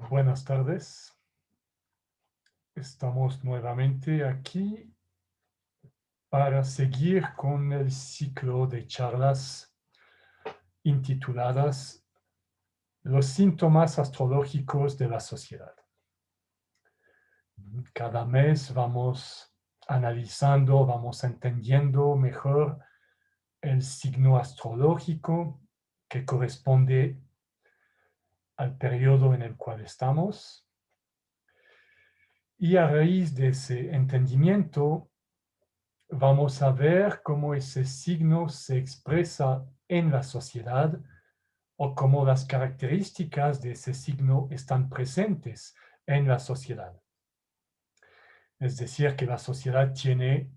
Buenas tardes. Estamos nuevamente aquí para seguir con el ciclo de charlas intituladas Los síntomas astrológicos de la sociedad. Cada mes vamos analizando, vamos entendiendo mejor el signo astrológico que corresponde al periodo en el cual estamos. Y a raíz de ese entendimiento, vamos a ver cómo ese signo se expresa en la sociedad o cómo las características de ese signo están presentes en la sociedad. Es decir, que la sociedad tiene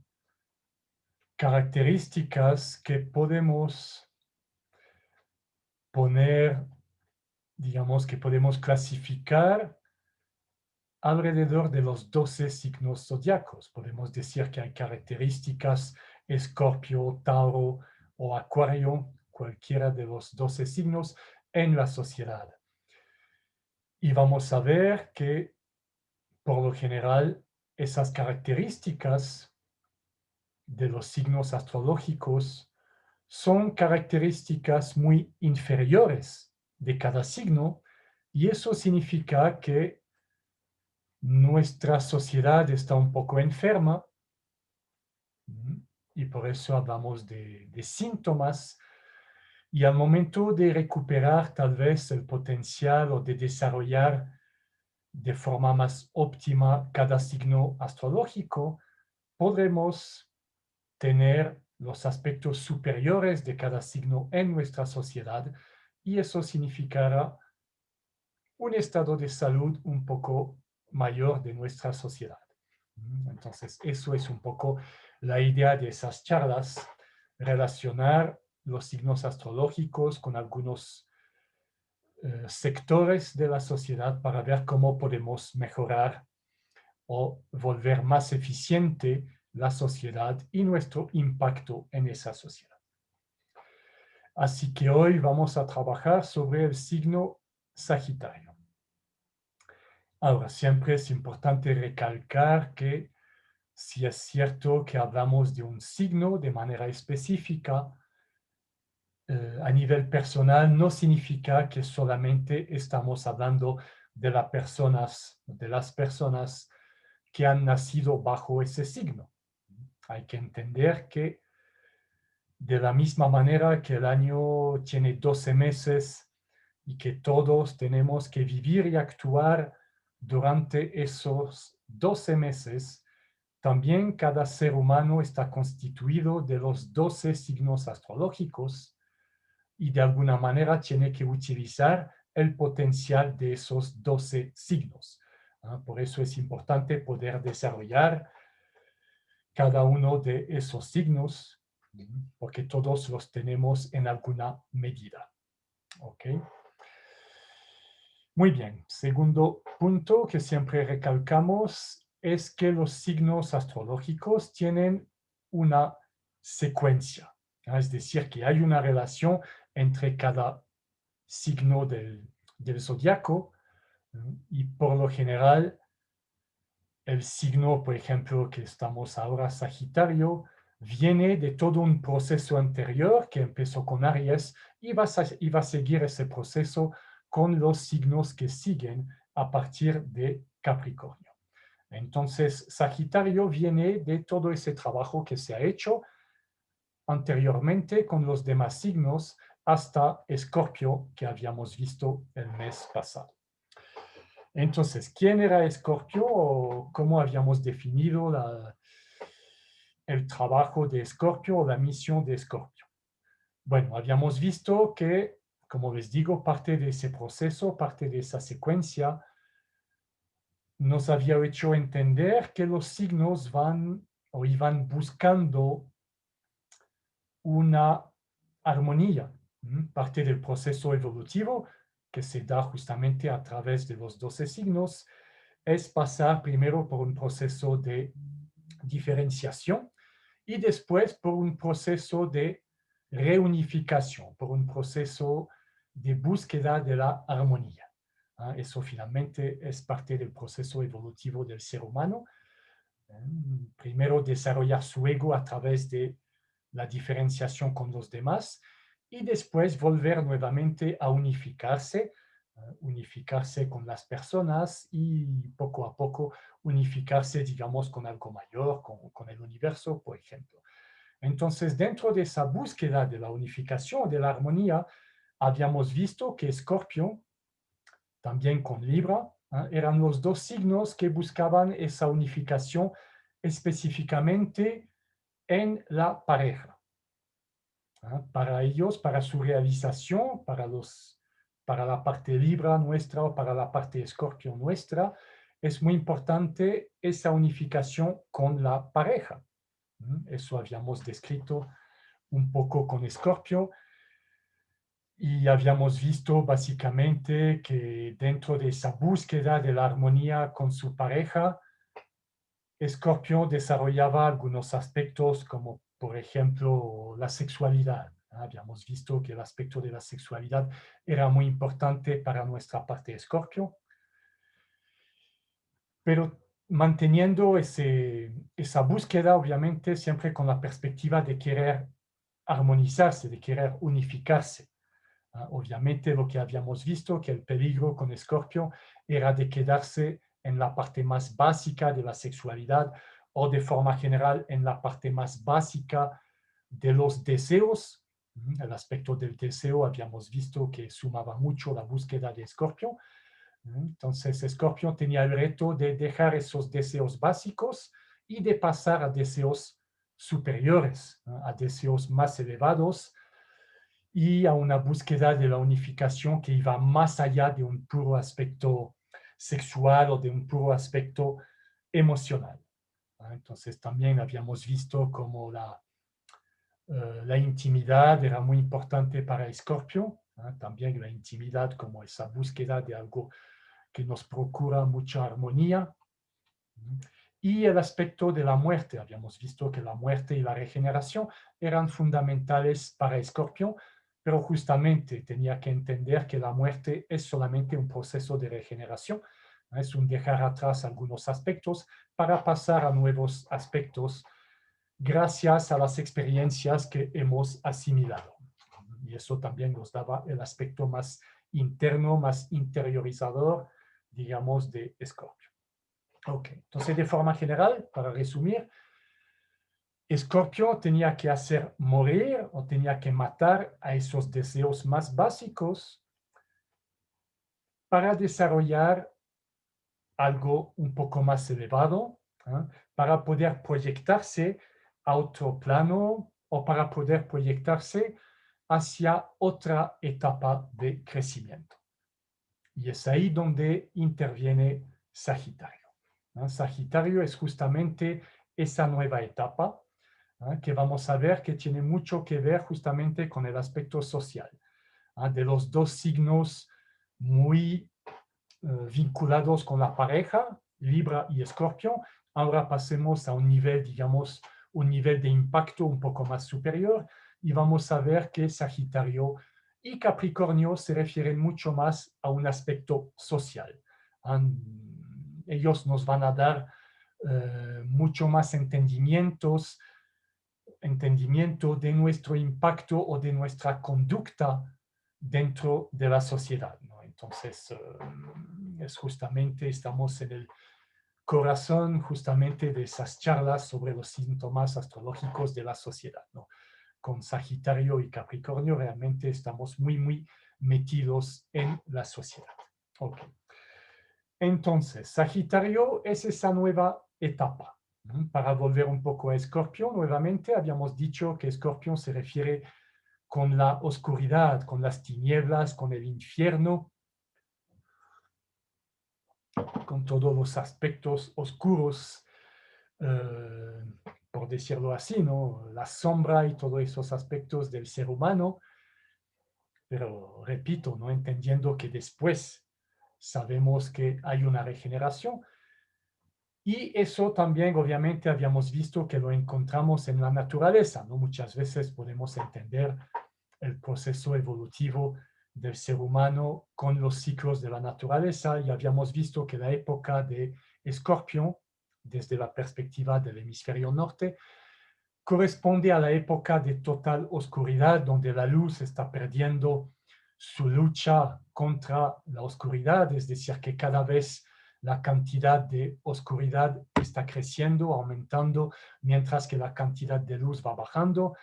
características que podemos poner, digamos, que podemos clasificar alrededor de los 12 signos zodiacos. Podemos decir que hay características Escorpio, Tauro o Acuario, cualquiera de los 12 signos en la sociedad. Y vamos a ver que, por lo general, esas características de los signos astrológicos son características muy inferiores de cada signo, y eso significa que nuestra sociedad está un poco enferma, y por eso hablamos de síntomas, y al momento de recuperar tal vez el potencial o de desarrollar de forma más óptima cada signo astrológico, podremos tener los aspectos superiores de cada signo en nuestra sociedad, y eso significará un estado de salud un poco mayor de nuestra sociedad. Entonces, eso es un poco la idea de esas charlas, relacionar los signos astrológicos con algunos sectores de la sociedad para ver cómo podemos mejorar o volver más eficiente la sociedad y nuestro impacto en esa sociedad. Así que hoy vamos a trabajar sobre el signo Sagitario. Ahora, siempre es importante recalcar que si es cierto que hablamos de un signo de manera específica, a nivel personal no significa que solamente estamos hablando de las personas que han nacido bajo ese signo. Hay que entender que de la misma manera que el año tiene 12 meses y que todos tenemos que vivir y actuar durante esos 12 meses, también cada ser humano está constituido de los 12 signos astrológicos y de alguna manera tiene que utilizar el potencial de esos 12 signos. Por eso es importante poder desarrollar cada uno de esos signos, porque todos los tenemos en alguna medida. ¿Ok? Muy bien. Segundo punto que siempre recalcamos es que los signos astrológicos tienen una secuencia. Es decir, que hay una relación entre cada signo del zodiaco, y por lo general el signo, por ejemplo, que estamos ahora, Sagitario, viene de todo un proceso anterior que empezó con Aries y va a seguir ese proceso con los signos que siguen a partir de Capricornio. Entonces, Sagitario viene de todo ese trabajo que se ha hecho anteriormente con los demás signos hasta Escorpio, que habíamos visto el mes pasado. Entonces, ¿quién era Escorpio o cómo habíamos definido el trabajo de Escorpio o la misión de Escorpio? Bueno, habíamos visto que, como les digo, parte de ese proceso, parte de esa secuencia, nos había hecho entender que los signos van o iban buscando una armonía, parte del proceso evolutivo que se da justamente a través de los 12 signos, es pasar primero por un proceso de diferenciación y después por un proceso de reunificación, por un proceso de búsqueda de la armonía. Eso finalmente es parte del proceso evolutivo del ser humano. Primero desarrollar su ego a través de la diferenciación con los demás y después volver nuevamente a unificarse, unificarse con las personas y poco a poco unificarse, digamos, con algo mayor, con el universo, por ejemplo. Entonces, dentro de esa búsqueda de la unificación, de la armonía, habíamos visto que Escorpio, también con Libra, eran los dos signos que buscaban esa unificación específicamente en la pareja. Para ellos, para su realización, para la parte Libra nuestra o para la parte Escorpio nuestra, es muy importante esa unificación con la pareja. Eso habíamos descrito un poco con Escorpio y habíamos visto básicamente que dentro de esa búsqueda de la armonía con su pareja, Escorpio desarrollaba algunos aspectos como, por ejemplo, la sexualidad. Habíamos visto que el aspecto de la sexualidad era muy importante para nuestra parte Escorpio, pero manteniendo esa búsqueda, obviamente, siempre con la perspectiva de querer armonizarse, de querer unificarse. Obviamente lo que habíamos visto, que el peligro con Escorpio era de quedarse en la parte más básica de la sexualidad o de forma general en la parte más básica de los deseos. El aspecto del deseo habíamos visto que sumaba mucho la búsqueda de Escorpio. Entonces Escorpio tenía el reto de dejar esos deseos básicos y de pasar a deseos superiores, a deseos más elevados, y a una búsqueda de la unificación que iba más allá de un puro aspecto sexual o de un puro aspecto emocional. Entonces también habíamos visto cómo la intimidad era muy importante para Escorpio, también la intimidad como esa búsqueda de algo que nos procura mucha armonía. Y el aspecto de la muerte, habíamos visto que la muerte y la regeneración eran fundamentales para Escorpio, pero justamente tenía que entender que la muerte es solamente un proceso de regeneración, es un dejar atrás algunos aspectos para pasar a nuevos aspectos gracias a las experiencias que hemos asimilado. Y eso también nos daba el aspecto más interno, más interiorizador, digamos, de Escorpio. Ok, entonces de forma general, para resumir, Escorpio tenía que hacer morir o tenía que matar a esos deseos más básicos para desarrollar algo un poco más elevado, para poder proyectarse a otro plano o para poder proyectarse hacia otra etapa de crecimiento. Y es ahí donde interviene Sagitario. Sagitario es justamente esa nueva etapa que vamos a ver que tiene mucho que ver justamente con el aspecto social, de los dos signos muy vinculados con la pareja, Libra y Escorpio. Ahora pasemos a un nivel, digamos, un nivel de impacto un poco más superior y vamos a ver que Sagitario y Capricornio se refieren mucho más a un aspecto social. Ellos nos van a dar mucho más entendimiento de nuestro impacto o de nuestra conducta dentro de la sociedad, ¿no? Entonces, es justamente, estamos en el corazón justamente de esas charlas sobre los síntomas astrológicos de la sociedad, ¿no? Con Sagitario y Capricornio realmente estamos muy, muy metidos en la sociedad. Ok. Entonces, Sagitario es esa nueva etapa. Para volver un poco a Escorpio, nuevamente habíamos dicho que Escorpio se refiere con la oscuridad, con las tinieblas, con el infierno, con todos los aspectos oscuros, eh, por decirlo así, ¿no? La sombra y todos esos aspectos del ser humano, pero repito, no entendiendo que después sabemos que hay una regeneración. Y eso también, obviamente, habíamos visto que lo encontramos en la naturaleza, ¿no? Muchas veces podemos entender el proceso evolutivo del ser humano con los ciclos de la naturaleza, y habíamos visto que la época de Escorpión, desde la perspectiva del hemisferio norte, corresponde a la época de total oscuridad, donde la luz está perdiendo su lucha contra la oscuridad, es decir, que cada vez la cantidad de oscuridad está creciendo, aumentando, mientras que la cantidad de luz va bajando.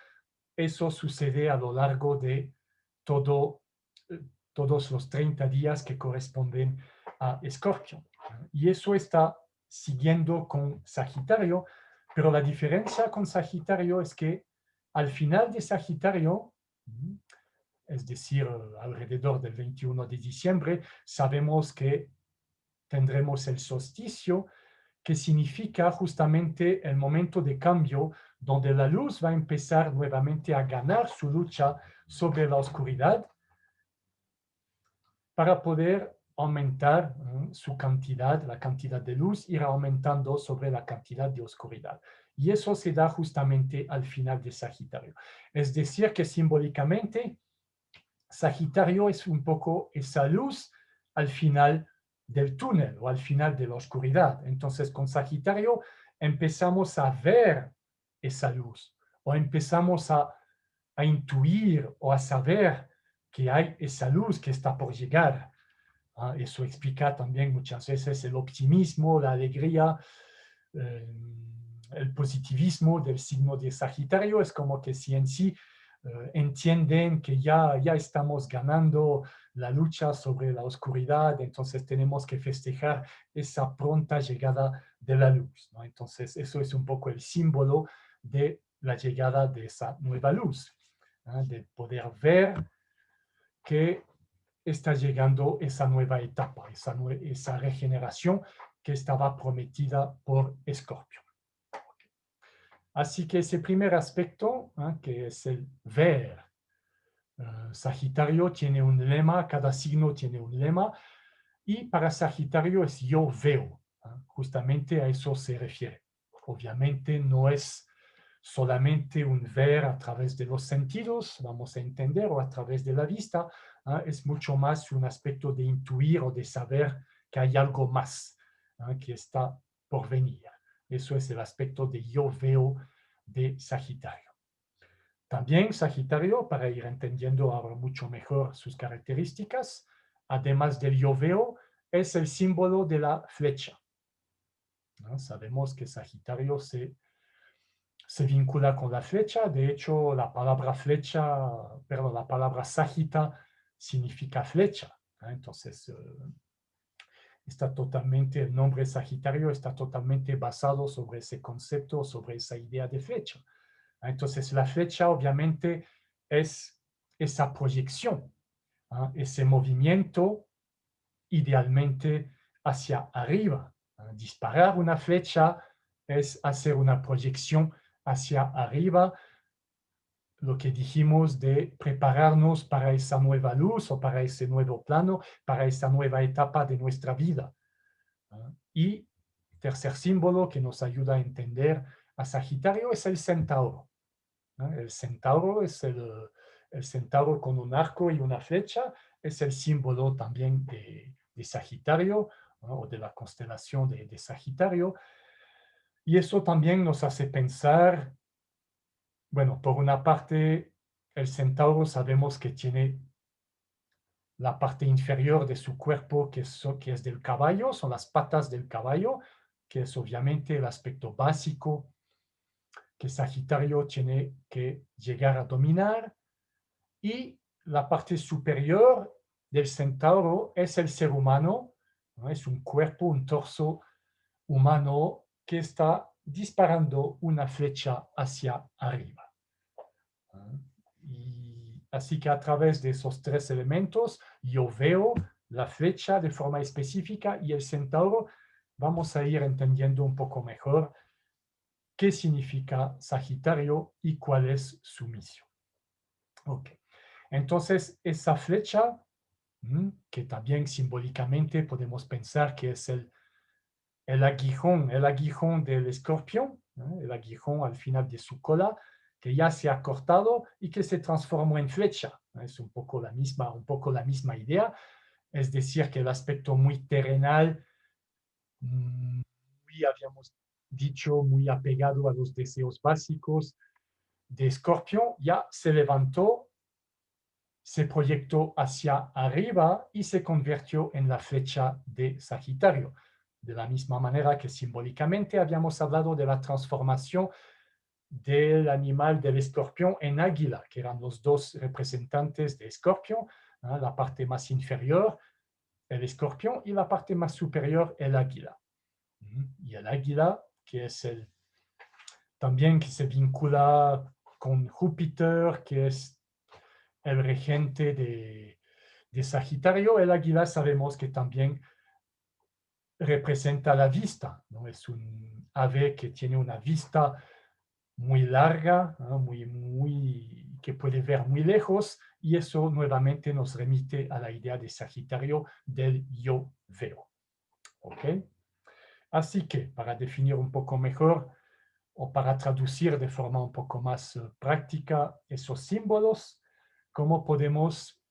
Eso sucede a lo largo de todo, todos los 30 días que corresponden a Escorpio. Y eso está siguiendo con Sagitario, pero la diferencia con Sagitario es que al final de Sagitario, es decir, alrededor del 21 de diciembre, sabemos que tendremos el solsticio, que significa justamente el momento de cambio donde la luz va a empezar nuevamente a ganar su lucha sobre la oscuridad para poder aumentar su cantidad, la cantidad de luz irá aumentando sobre la cantidad de oscuridad. Y eso se da justamente al final de Sagitario. Es decir, que simbólicamente Sagitario es un poco esa luz al final del túnel o al final de la oscuridad. Entonces, con Sagitario empezamos a ver esa luz o empezamos a intuir o a saber que hay esa luz que está por llegar. Eso explica también muchas veces el optimismo, la alegría, eh, el positivismo del signo de Sagitario. Es como que si en sí entienden que ya estamos ganando la lucha sobre la oscuridad, entonces tenemos que festejar esa pronta llegada de la luz, ¿no? Entonces eso es un poco el símbolo de la llegada de esa nueva luz, ¿no? De poder ver que está llegando esa nueva etapa, esa regeneración que estaba prometida por Escorpio. Así que ese primer aspecto, que es el ver, Sagitario tiene un lema, cada signo tiene un lema, y para Sagitario es yo veo, justamente a eso se refiere. Obviamente no es solamente un ver a través de los sentidos, vamos a entender, o a través de la vista, es mucho más un aspecto de intuir o de saber que hay algo más que está por venir. Eso es el aspecto de yo veo de Sagitario. También Sagitario, para ir entendiendo ahora mucho mejor sus características, además del yo veo, es el símbolo de la flecha, ¿no? Sabemos que Sagitario se vincula con la flecha. De hecho, la palabra flecha, perdón, la palabra sagita significa flecha, ¿no? Entonces, está totalmente, el nombre Sagitario está totalmente basado sobre ese concepto, sobre esa idea de flecha. Entonces, la flecha obviamente es esa proyección, ese movimiento idealmente hacia arriba. Disparar una flecha es hacer una proyección hacia arriba, lo que dijimos de prepararnos para esa nueva luz o para ese nuevo plano, para esa nueva etapa de nuestra vida. Y tercer símbolo que nos ayuda a entender a Sagitario es el centauro. El centauro es el centauro con un arco y una flecha, es el símbolo también de Sagitario, ¿no? O de la constelación de Sagitario. Y eso también nos hace pensar, bueno, por una parte, el centauro sabemos que tiene la parte inferior de su cuerpo que es del caballo, son las patas del caballo, que es obviamente el aspecto básico que Sagitario tiene que llegar a dominar. Y la parte superior del centauro es el ser humano, ¿no? Es un cuerpo, un torso humano que está disparando una flecha hacia arriba. Y así que a través de esos tres elementos, yo veo la flecha de forma específica y el centauro, vamos a ir entendiendo un poco mejor qué significa Sagitario y cuál es su misión. Ok. Entonces, esa flecha, que también simbólicamente podemos pensar que es el aguijón del escorpión, el aguijón al final de su cola, que ya se ha cortado y que se transformó en flecha, Es un poco la misma idea, es decir, que el aspecto muy terrenal, muy, habíamos dicho, muy apegado a los deseos básicos de Escorpio, ya se levantó, se proyectó hacia arriba y se convirtió en la flecha de Sagitario. De la misma manera que simbólicamente habíamos hablado de la transformación del animal del escorpión en águila, que eran los dos representantes de Escorpio, la parte más inferior, el escorpión, y la parte más superior, el águila. Y el águila, que es también que se vincula con Júpiter, que es el regente de Sagitario. El águila sabemos que también representa la vista, ¿no? Es un ave que tiene una vista muy larga, ¿no? Que puede ver muy lejos, y eso nuevamente nos remite a la idea de Sagitario del yo veo. ¿Ok? Así que, para definir un poco mejor, o para traducir de forma un poco más práctica esos símbolos, ¿cómo podemos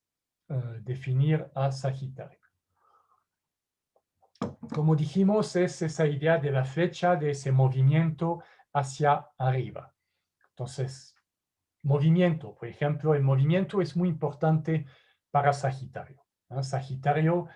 definir a Sagitario? Como dijimos, es esa idea de la flecha, de ese movimiento hacia arriba. Entonces, movimiento, por ejemplo, el movimiento es muy importante para Sagitario, ¿no? Sagitario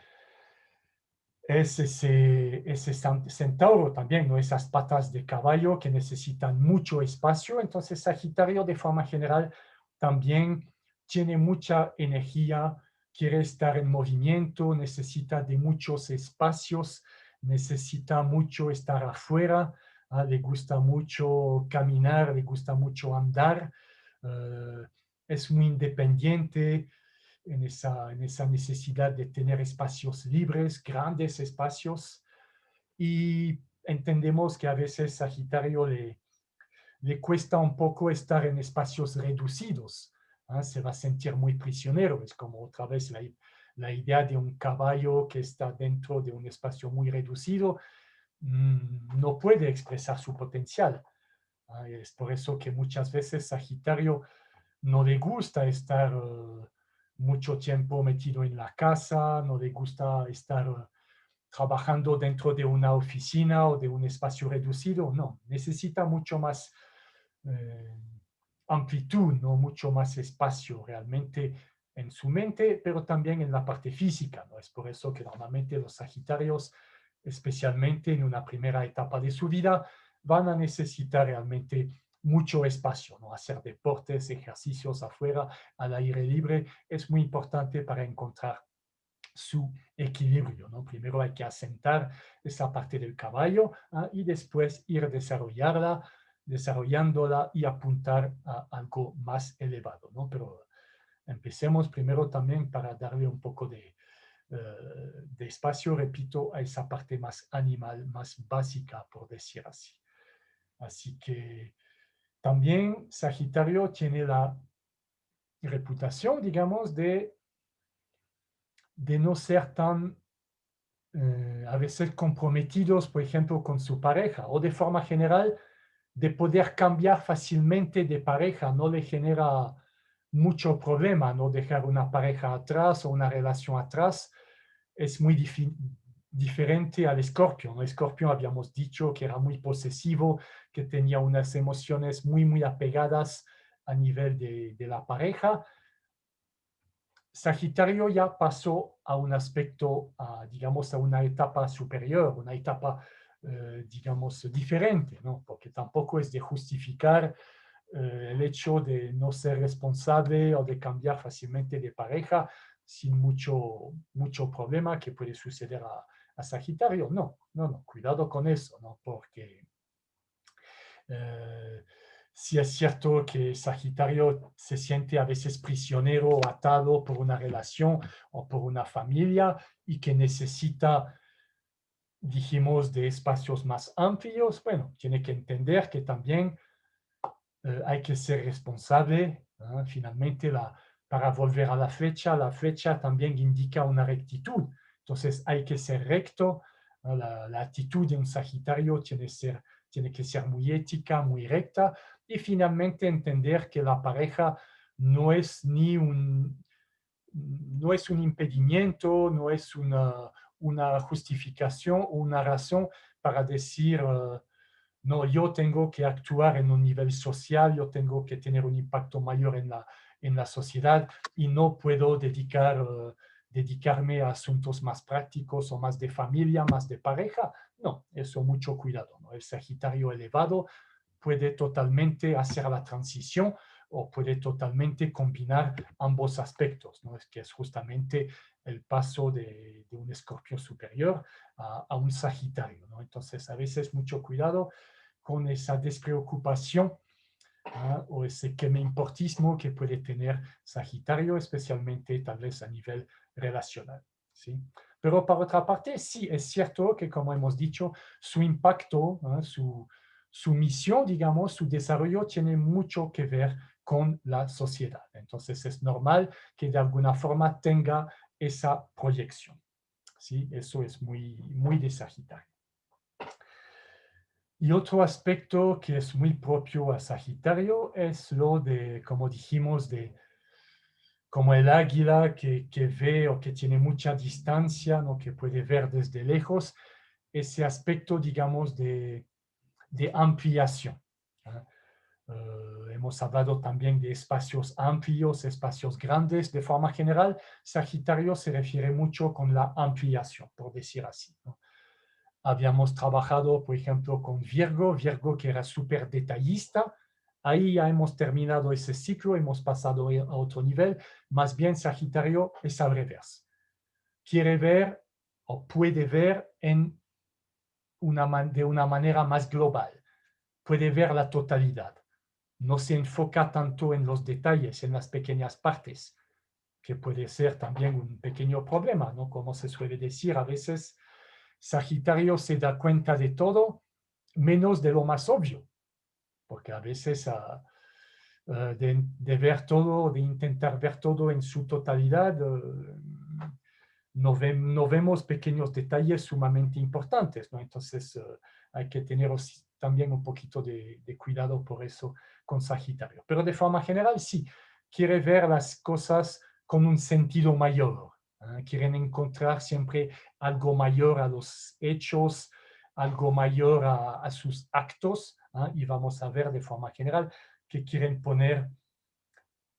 es ese centauro también, ¿no? Esas patas de caballo que necesitan mucho espacio. Entonces, Sagitario, de forma general, también tiene mucha energía, quiere estar en movimiento, necesita de muchos espacios, necesita mucho estar afuera, le gusta mucho caminar, le gusta mucho andar, eh, es muy independiente en esa necesidad de tener espacios libres, grandes espacios, y entendemos que a veces Sagitario le cuesta un poco estar en espacios reducidos, ¿eh? Se va a sentir muy prisionero, es como otra vez la idea de un caballo que está dentro de un espacio muy reducido, no puede expresar su potencial. Es por eso que muchas veces Sagitario no le gusta estar mucho tiempo metido en la casa, no le gusta estar trabajando dentro de una oficina o de un espacio reducido, no, necesita mucho más eh, amplitud, ¿no? Mucho más espacio realmente en su mente, pero también en la parte física, ¿no? Es por eso que normalmente los Sagitarios, especialmente en una primera etapa de su vida, van a necesitar realmente mucho espacio, ¿no? Hacer deportes, ejercicios afuera, al aire libre, es muy importante para encontrar su equilibrio, ¿no? Primero hay que asentar esa parte del caballo, y después ir desarrollándola y apuntar a algo más elevado, ¿no? Pero empecemos primero también para darle un poco de espacio, repito, a esa parte más animal, más básica, por decir así. Así que también Sagitario tiene la reputación, digamos, de no ser tan a veces comprometidos, por ejemplo, con su pareja, o de forma general, de poder cambiar fácilmente de pareja, no le genera mucho problema no dejar una pareja atrás o una relación atrás. Es muy diferente al Escorpio, ¿no? Escorpio habíamos dicho que era muy posesivo, que tenía unas emociones muy apegadas a nivel de la pareja. Sagitario ya pasó a un aspecto, digamos, a una etapa superior, una etapa, digamos, diferente, ¿no? Porque tampoco es de justificar el hecho de no ser responsable o de cambiar fácilmente de pareja sin mucho problema que puede suceder a Sagitario. No, no, no, cuidado con eso, ¿no? Porque eh, sí es cierto que Sagitario se siente a veces prisionero o atado por una relación o por una familia y que necesita, dijimos, de espacios más amplios. Bueno, tiene que entender que también hay que ser responsable. Finalmente, para volver a la flecha también indica una rectitud. Entonces, hay que ser recto. La actitud de un Sagitario tiene que ser muy ética, muy recta. Y finalmente, entender que la pareja no es no es un impedimento, no es una justificación o una razón para decir, no, yo tengo que actuar en un nivel social, yo tengo que tener un impacto mayor en la sociedad y no puedo dedicarme a asuntos más prácticos o más de familia, más de pareja. No, eso mucho cuidado, ¿no? El Sagitario elevado puede totalmente hacer la transición o puede totalmente combinar ambos aspectos, ¿no? Es que es justamente el paso de un escorpión superior a un Sagitario, ¿no? Entonces, a veces mucho cuidado con esa despreocupación, ¿ah? O ese que me importismo que puede tener Sagitario, especialmente tal vez a nivel relacional, ¿sí? Pero por otra parte, sí, es cierto que, como hemos dicho, su impacto, ¿ah? Su misión, digamos, su desarrollo tiene mucho que ver con la sociedad. Entonces es normal que de alguna forma tenga esa proyección, ¿sí? Eso es muy de Sagitario. Y otro aspecto que es muy propio a Sagitario es lo de, como dijimos, de como el águila que ve o que tiene mucha distancia, ¿no? Que puede ver desde lejos, ese aspecto, digamos, de ampliación. ¿Ah? Hemos hablado también de espacios amplios, espacios grandes. De forma general, Sagitario se refiere mucho con la ampliación, por decir así, ¿no? Habíamos trabajado, por ejemplo, con Virgo que era súper detallista. Ahí ya hemos terminado ese ciclo, hemos pasado a otro nivel. Más bien, Sagitario es al revés. Quiere ver o puede ver de una manera más global. Puede ver la totalidad. No se enfoca tanto en los detalles, en las pequeñas partes, que puede ser también un pequeño problema, ¿no? Como se suele decir, a veces Sagitario se da cuenta de todo, menos de lo más obvio, porque a veces de ver todo, de intentar ver todo en su totalidad, no vemos pequeños detalles sumamente importantes, ¿no? Entonces hay que tener también un poquito de cuidado por eso con Sagitario. Pero de forma general, sí, quiere ver las cosas con un sentido mayor. Quieren encontrar siempre algo mayor a los hechos, algo mayor a sus actos, y vamos a ver de forma general que quieren poner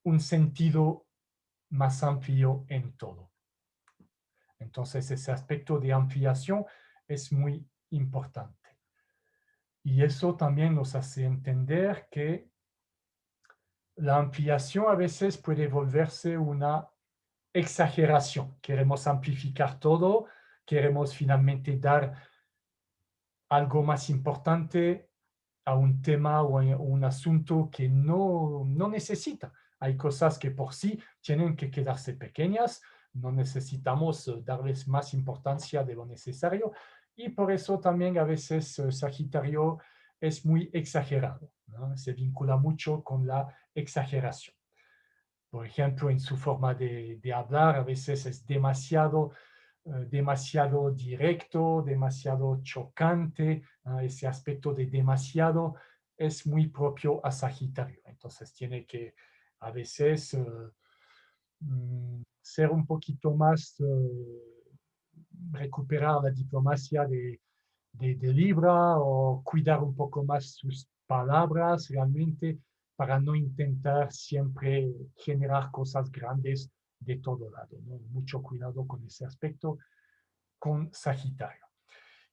un sentido más amplio en todo. Entonces, ese aspecto de ampliación es muy importante. Y eso también nos hace entender que la ampliación a veces puede volverse una exageración. Queremos amplificar todo, queremos finalmente dar algo más importante a un tema o a un asunto que no necesita. Hay cosas que por sí tienen que quedarse pequeñas, no necesitamos darles más importancia de lo necesario y por eso también a veces Sagitario es muy exagerado, ¿no? Se vincula mucho con la exageración. Por ejemplo, en su forma de hablar, a veces es demasiado directo, demasiado chocante. Ese aspecto de demasiado es muy propio a Sagitario. Entonces tiene que a veces ser un poquito más, recuperar la diplomacia de Libra o cuidar un poco más sus palabras realmente para no intentar siempre generar cosas grandes de todo lado, ¿no? Mucho cuidado con ese aspecto con Sagitario.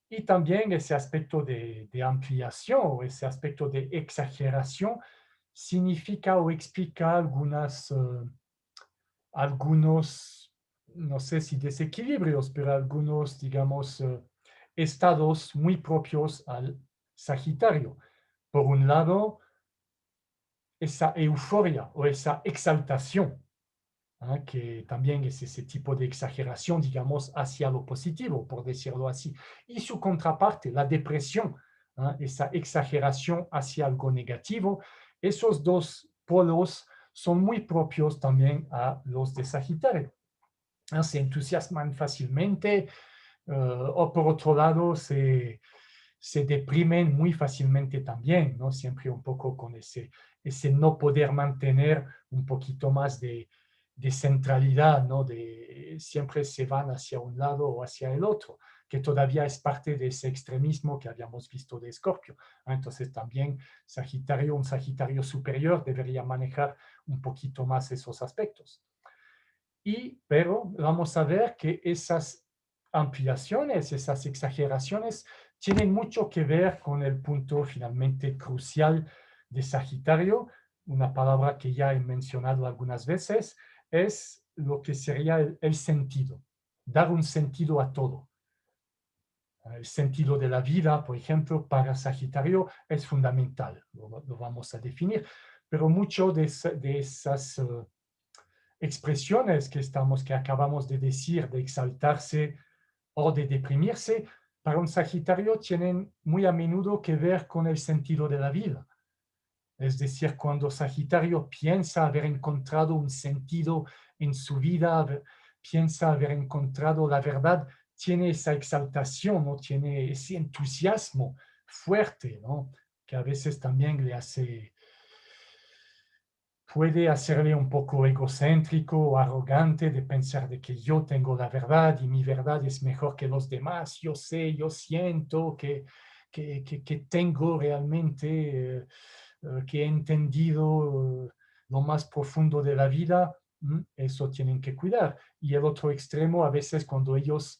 Y también ese aspecto de ampliación o ese aspecto de exageración significa o explica algunos, no sé si desequilibrios, pero algunos, digamos, estados muy propios al Sagitario. Por un lado, esa euforia o esa exaltación, que también es ese tipo de exageración, digamos, hacia lo positivo, por decirlo así. Y su contraparte, la depresión, esa exageración hacia algo negativo. Esos dos polos son muy propios también a los de Sagitario. Se entusiasman fácilmente, o por otro lado, se deprimen muy fácilmente también, ¿no? Siempre un poco con ese no poder mantener un poquito más de centralidad, ¿no? Siempre se van hacia un lado o hacia el otro, que todavía es parte de ese extremismo que habíamos visto de Escorpio, ¿no? Entonces también un Sagitario superior debería manejar un poquito más esos aspectos. Pero vamos a ver que esas ampliaciones, esas exageraciones, tienen mucho que ver con el punto finalmente crucial de Sagitario, una palabra que ya he mencionado algunas veces, es lo que sería el sentido, dar un sentido a todo. El sentido de la vida, por ejemplo, para Sagitario es fundamental, lo vamos a definir, pero mucho de esas expresiones que acabamos de decir, de exaltarse o de deprimirse, para un Sagitario tienen muy a menudo que ver con el sentido de la vida. Es decir, cuando Sagitario piensa haber encontrado un sentido en su vida, piensa haber encontrado la verdad, tiene esa exaltación, ¿no? Tiene ese entusiasmo fuerte, ¿no? Que a veces también puede hacerle un poco egocéntrico o arrogante de pensar de que yo tengo la verdad y mi verdad es mejor que los demás, yo sé, yo siento que tengo realmente, que he entendido lo más profundo de la vida. Eso tienen que cuidar. Y el otro extremo, a veces cuando ellos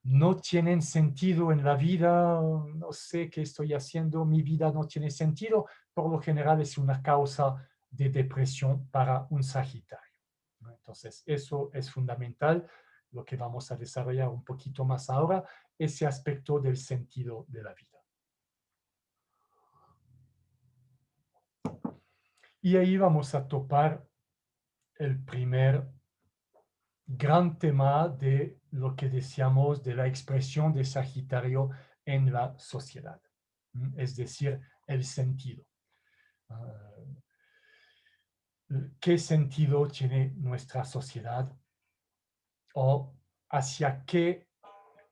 no tienen sentido en la vida, no sé qué estoy haciendo, mi vida no tiene sentido, por lo general es una causa de depresión para un Sagitario, ¿no? Entonces, eso es fundamental, lo que vamos a desarrollar un poquito más ahora, ese aspecto del sentido de la vida. Y ahí vamos a topar el primer gran tema de lo que decíamos de la expresión de Sagitario en la sociedad, es decir, el sentido. ¿Qué sentido tiene nuestra sociedad o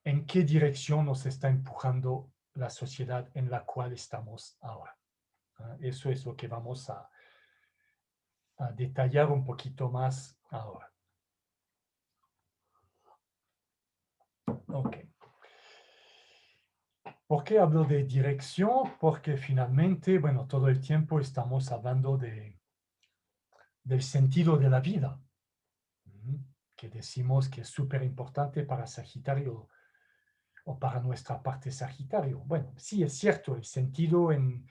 en qué dirección nos está empujando la sociedad en la cual estamos ahora? Eso es lo que vamos a detallar un poquito más ahora. Ok. ¿Por qué hablo de dirección? Porque finalmente, bueno, todo el tiempo estamos hablando del sentido de la vida, que decimos que es súper importante para Sagitario o para nuestra parte Sagitario. Bueno, sí, es cierto, el sentido en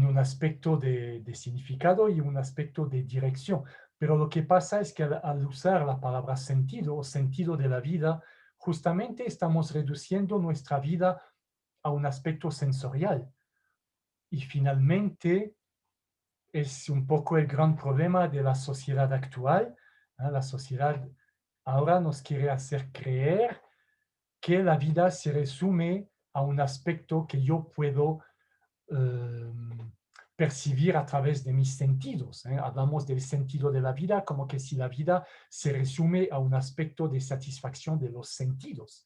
un aspecto de significado y un aspecto de dirección. Pero lo que pasa es que al usar la palabra sentido o sentido de la vida, justamente estamos reduciendo nuestra vida a un aspecto sensorial. Y finalmente es un poco el gran problema de la sociedad actual. La sociedad ahora nos quiere hacer creer que la vida se resume a un aspecto que yo puedo eh, percibir a través de mis sentidos. Hablamos del sentido de la vida como que si la vida se resume a un aspecto de satisfacción de los sentidos.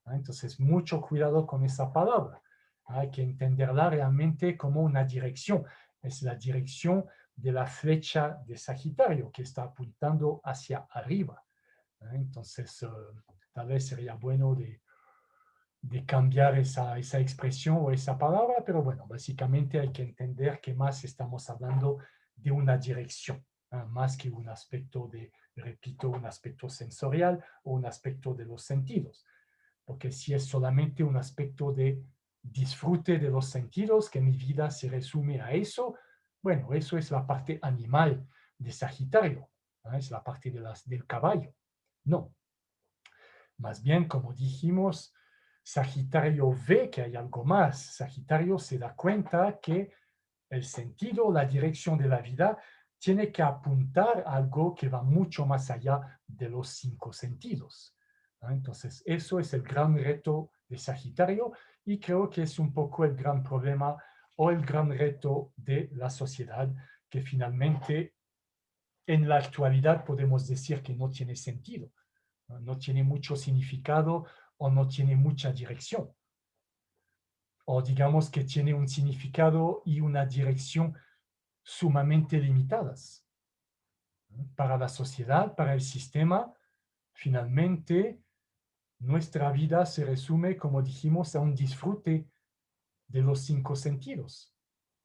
Entonces, mucho cuidado con esa palabra. Hay que entenderla realmente como una dirección. Es la dirección de la flecha de Sagitario que está apuntando hacia arriba. Entonces, tal vez sería bueno de cambiar esa expresión o esa palabra, pero bueno, básicamente hay que entender que más estamos hablando de una dirección, más que un aspecto repito, un aspecto sensorial o un aspecto de los sentidos, porque si es solamente un aspecto de disfrute de los sentidos, que mi vida se resume a eso, bueno, eso es la parte animal de Sagitario, es la parte del caballo. No, más bien, como dijimos, Sagitario ve que hay algo más. Sagitario se da cuenta que el sentido, la dirección de la vida tiene que apuntar a algo que va mucho más allá de los 5 sentidos. Entonces, eso es el gran reto de Sagitario y creo que es un poco el gran problema o el gran reto de la sociedad que finalmente en la actualidad podemos decir que no tiene sentido, no tiene mucho significado o no tiene mucha dirección. o digamos que tiene un significado y una dirección sumamente limitadas. Para la sociedad, para el sistema, finalmente, nuestra vida se resume, como dijimos, a un disfrute de los 5 sentidos,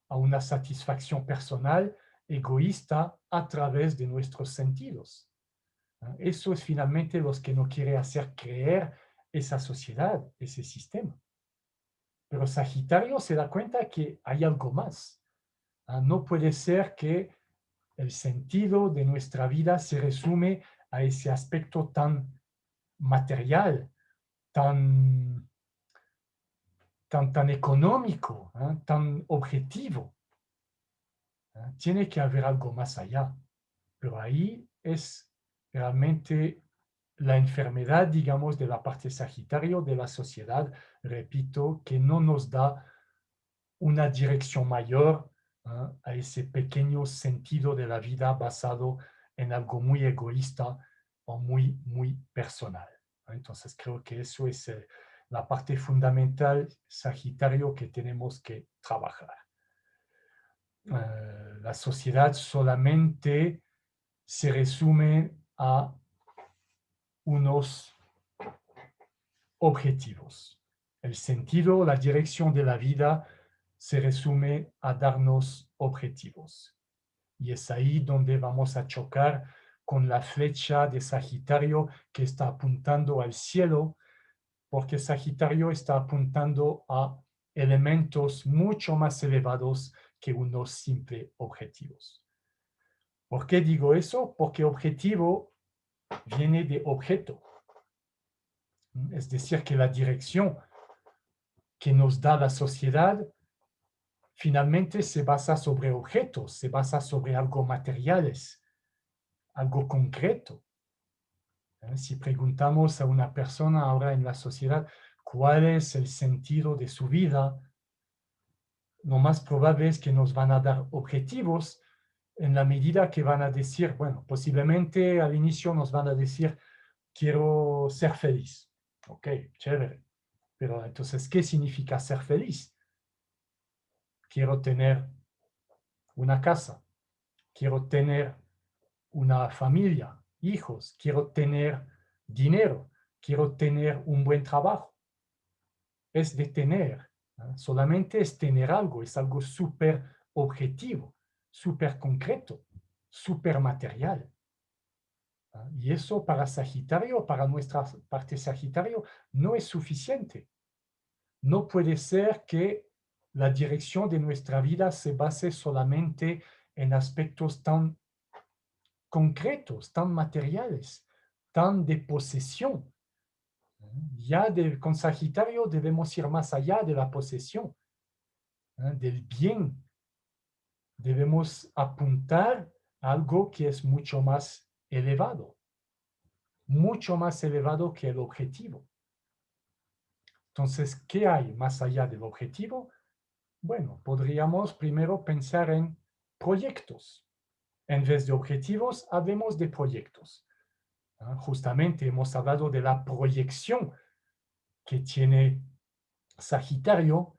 a una satisfacción personal, egoísta, a través de nuestros sentidos. Eso es finalmente lo que nos quiere hacer creer esa sociedad, ese sistema. Pero Sagitario se da cuenta que hay algo más. No puede ser que el sentido de nuestra vida se resume a ese aspecto tan material, tan, tan económico, tan objetivo. Tiene que haber algo más allá. Pero ahí es realmente la enfermedad, digamos, de la parte Sagitario de la sociedad, repito, que no nos da una dirección mayor a ese pequeño sentido de la vida basado en algo muy egoísta o muy, muy personal. Entonces creo que eso es la parte fundamental Sagitario que tenemos que trabajar. La sociedad solamente se resume a unos objetivos. El sentido, la dirección de la vida se resume a darnos objetivos. Y es ahí donde vamos a chocar con la flecha de Sagitario que está apuntando al cielo, porque Sagitario está apuntando a elementos mucho más elevados que unos simples objetivos. ¿Por qué digo eso? Porque objetivo viene de objeto. Es decir, que la dirección que nos da la sociedad finalmente se basa sobre objetos, se basa sobre algo materiales, algo concreto. Si preguntamos a una persona ahora en la sociedad cuál es el sentido de su vida, lo más probable es que nos van a dar objetivos en la medida que van a decir, bueno, posiblemente al inicio nos van a decir, quiero ser feliz. Ok, chévere. Pero entonces, ¿qué significa ser feliz? Quiero tener una casa, quiero tener una familia, hijos, quiero tener dinero, quiero tener un buen trabajo. Es de tener, solamente es tener algo, es algo súper objetivo, súper concreto, súper material. Y eso para Sagitario, para nuestra parte Sagitario, no es suficiente. No puede ser que la dirección de nuestra vida se base solamente en aspectos tan concretos, tan materiales, tan de posesión. Ya con Sagitario debemos ir más allá de la posesión, del bien. Debemos apuntar a algo que es mucho más elevado que el objetivo. Entonces, ¿qué hay más allá del objetivo? Bueno, podríamos primero pensar en proyectos. En vez de objetivos, hablemos de proyectos. Justamente hemos hablado de la proyección que tiene Sagitario,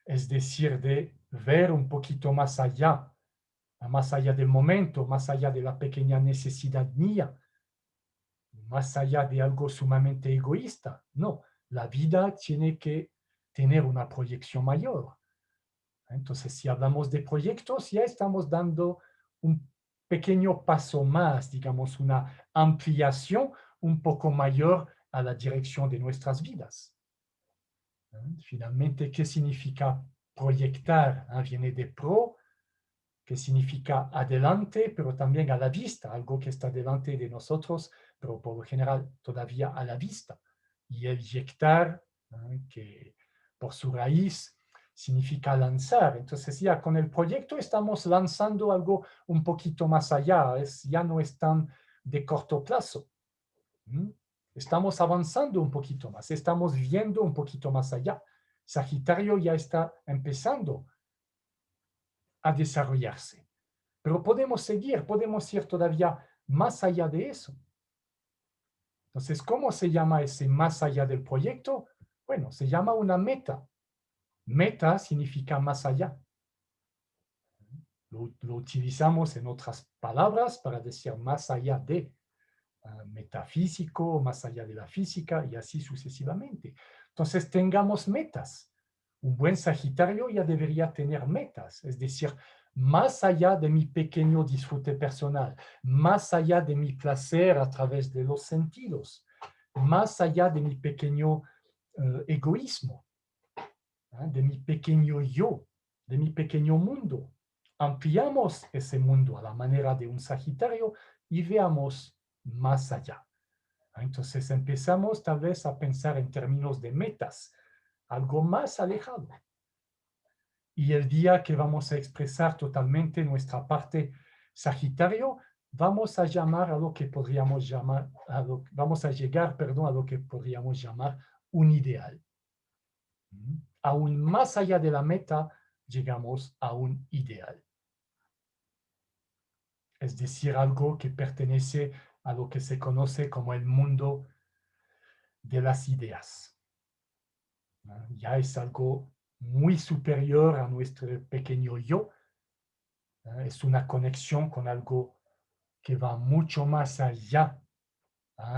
es decir, de ver un poquito más allá del momento, más allá de la pequeña necesidad mía, más allá de algo sumamente egoísta. No, la vida tiene que tener una proyección mayor. Entonces, si hablamos de proyectos, ya estamos dando un pequeño paso más, digamos, una ampliación un poco mayor a la dirección de nuestras vidas. Finalmente, ¿qué significa proyectar? Viene de pro, que significa adelante, pero también a la vista, algo que está delante de nosotros, pero por lo general todavía a la vista. Y el yectar, que por su raíz significa lanzar. Entonces ya con el proyecto estamos lanzando algo un poquito más allá, ya no es tan de corto plazo. Estamos avanzando un poquito más, estamos viendo un poquito más allá. Sagitario ya está empezando a desarrollarse. Pero podemos seguir, podemos ir todavía más allá de eso. Entonces, ¿cómo se llama ese más allá del proyecto? Bueno, se llama una meta. Meta significa más allá. Lo utilizamos en otras palabras para decir más allá de metafísico, más allá de la física y así sucesivamente. Entonces tengamos metas. Un buen Sagitario ya debería tener metas, es decir, más allá de mi pequeño disfrute personal, más allá de mi placer a través de los sentidos, más allá de mi pequeño egoísmo, de mi pequeño yo, de mi pequeño mundo. Ampliamos ese mundo a la manera de un Sagitario y veamos más allá. Entonces empezamos tal vez a pensar en términos de metas, algo más alejado. Y el día que vamos a expresar totalmente nuestra parte Sagitario, vamos a llamar a lo que podríamos llamar, vamos a llegar, perdón, a lo que podríamos llamar un ideal. Aún más allá de la meta, llegamos a un ideal. Es decir, algo que pertenece a lo que se conoce como el mundo de las ideas. Ya es algo muy superior a nuestro pequeño yo. Es una conexión con algo que va mucho más allá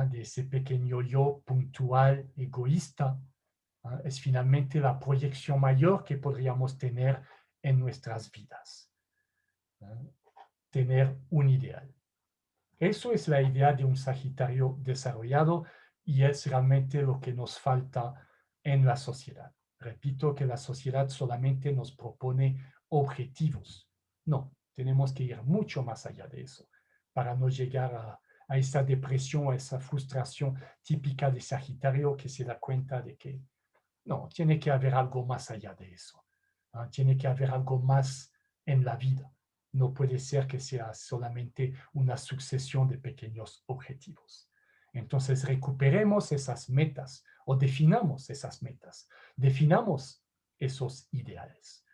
de ese pequeño yo puntual, egoísta. Es finalmente la proyección mayor que podríamos tener en nuestras vidas. Tener un ideal. Eso es la idea de un Sagitario desarrollado y es realmente lo que nos falta en la sociedad. Repito que la sociedad solamente nos propone objetivos. No, tenemos que ir mucho más allá de eso para no llegar a esa depresión, a esa frustración típica de Sagitario que se da cuenta de que no, tiene que haber algo más allá de eso. Tiene que haber algo más en la vida. No puede ser que sea solamente una sucesión de pequeños objetivos. Entonces recuperemos esas metas o definamos esas metas, definamos esos ideales.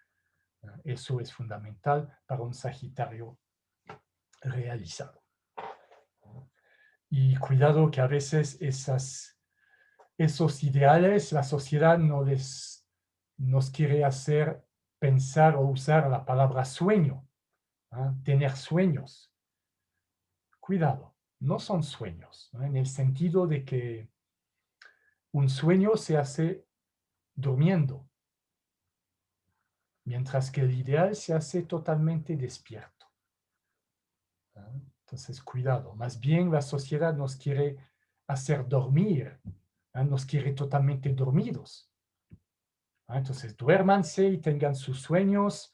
Eso es fundamental para un Sagitario realizado. Y cuidado que a veces esos ideales la sociedad nos quiere hacer pensar o usar la palabra sueño, tener sueños. Cuidado, no son sueños, en el sentido de que un sueño se hace durmiendo, mientras que el ideal se hace totalmente despierto. Entonces, cuidado, más bien la sociedad nos quiere hacer dormir, nos quiere totalmente dormidos. Entonces, duérmanse y tengan sus sueños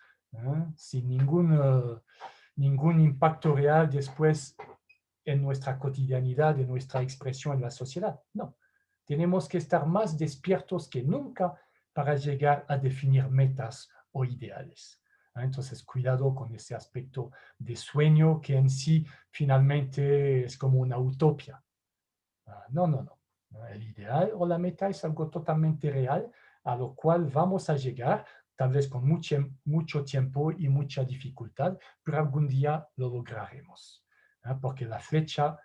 sin ningún impacto real después en nuestra cotidianidad, en nuestra expresión en la sociedad. No, tenemos que estar más despiertos que nunca para llegar a definir metas o ideales. Entonces, cuidado con ese aspecto de sueño que en sí finalmente es como una utopía. No, no, no. El ideal o la meta es algo totalmente real a lo cual vamos a llegar, tal vez con mucho tiempo y mucha dificultad, pero algún día lo lograremos. Porque la flecha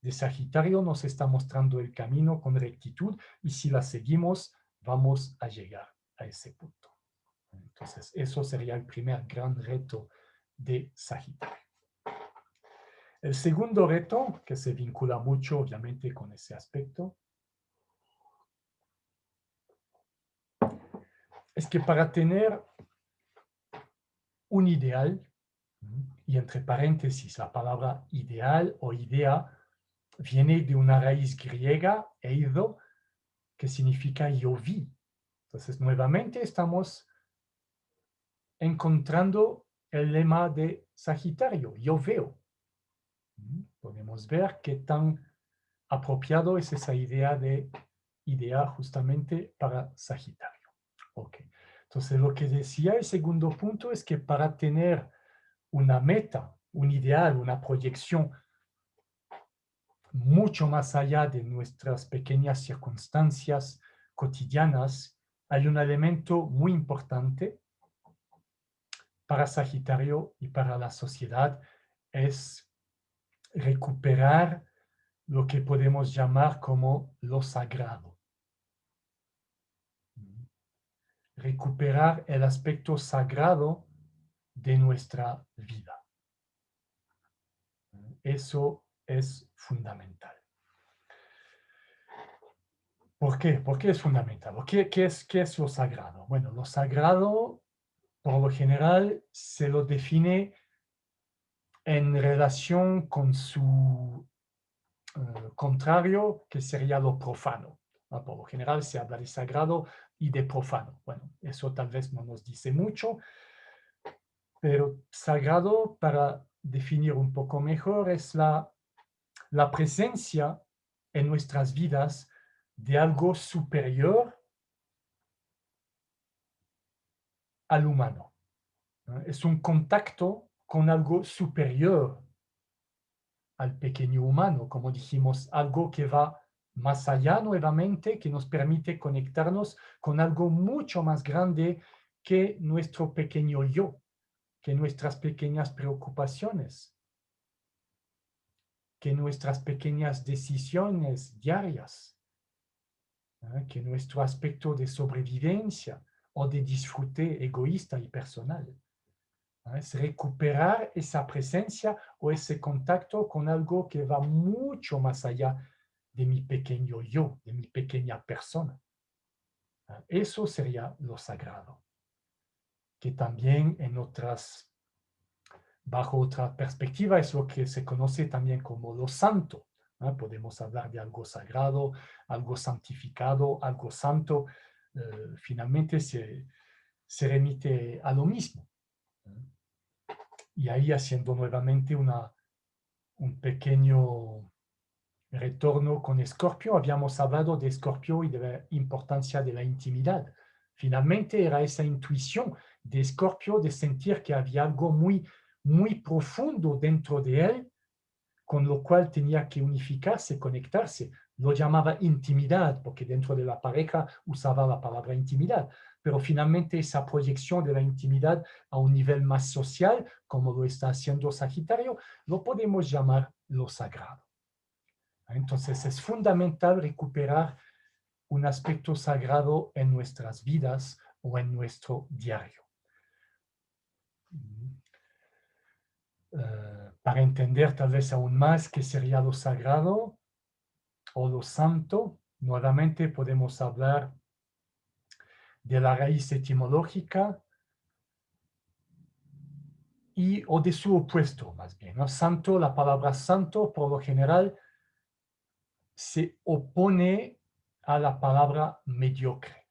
de Sagitario nos está mostrando el camino con rectitud y si la seguimos, vamos a llegar a ese punto. Entonces, eso sería el primer gran reto de Sagitario. El segundo reto, que se vincula mucho obviamente con ese aspecto, es que para tener un ideal, y entre paréntesis, la palabra ideal o idea viene de una raíz griega, eido, que significa yo vi. Entonces, nuevamente estamos encontrando el lema de Sagitario, yo veo. Podemos ver qué tan apropiado es esa idea de idea justamente para Sagitario. Ok. Entonces, lo que decía el segundo punto es que para tener una meta, un ideal, una proyección mucho más allá de nuestras pequeñas circunstancias cotidianas, hay un elemento muy importante para Sagitario y para la sociedad, es recuperar lo que podemos llamar como lo sagrado. recuperar el aspecto sagrado de nuestra vida. Eso es fundamental. ¿Por qué? ¿Por qué es fundamental? ¿Qué es lo sagrado? Bueno, lo sagrado, por lo general, se lo define en relación con su contrario, que sería lo profano. Por lo general se habla de sagrado y de profano. Bueno, eso tal vez no nos dice mucho, pero sagrado, para definir un poco mejor, es la presencia en nuestras vidas de algo superior al humano. Es un contacto con algo superior al pequeño humano, como dijimos, algo que va más allá nuevamente, que nos permite conectarnos con algo mucho más grande que nuestro pequeño yo, que nuestras pequeñas preocupaciones, que nuestras pequeñas decisiones diarias, que nuestro aspecto de sobrevivencia o de disfrute egoísta y personal. Es recuperar esa presencia o ese contacto con algo que va mucho más allá de mi pequeño yo, de mi pequeña persona. Eso sería lo sagrado, que también bajo otra perspectiva es lo que se conoce también como lo santo. Podemos hablar de algo sagrado, algo santificado, algo santo. Finalmente se remite a lo mismo. Y ahí haciendo nuevamente un pequeño retorno con Escorpio, habíamos hablado de Escorpio y de la importancia de la intimidad. Finalmente era esa intuición de Escorpio de sentir que había algo muy, muy profundo dentro de él, con lo cual tenía que unificarse, conectarse. Lo llamaba intimidad, porque dentro de la pareja usaba la palabra intimidad, pero finalmente esa proyección de la intimidad a un nivel más social, como lo está haciendo Sagitario, lo podemos llamar lo sagrado. Entonces es fundamental recuperar un aspecto sagrado en nuestras vidas o en nuestro diario. Para entender tal vez aún más qué sería lo sagrado o lo santo, nuevamente podemos hablar de la raíz etimológica o de su opuesto, más bien, ¿no? Santo, la palabra santo, por lo general, se opone a la palabra mediocre.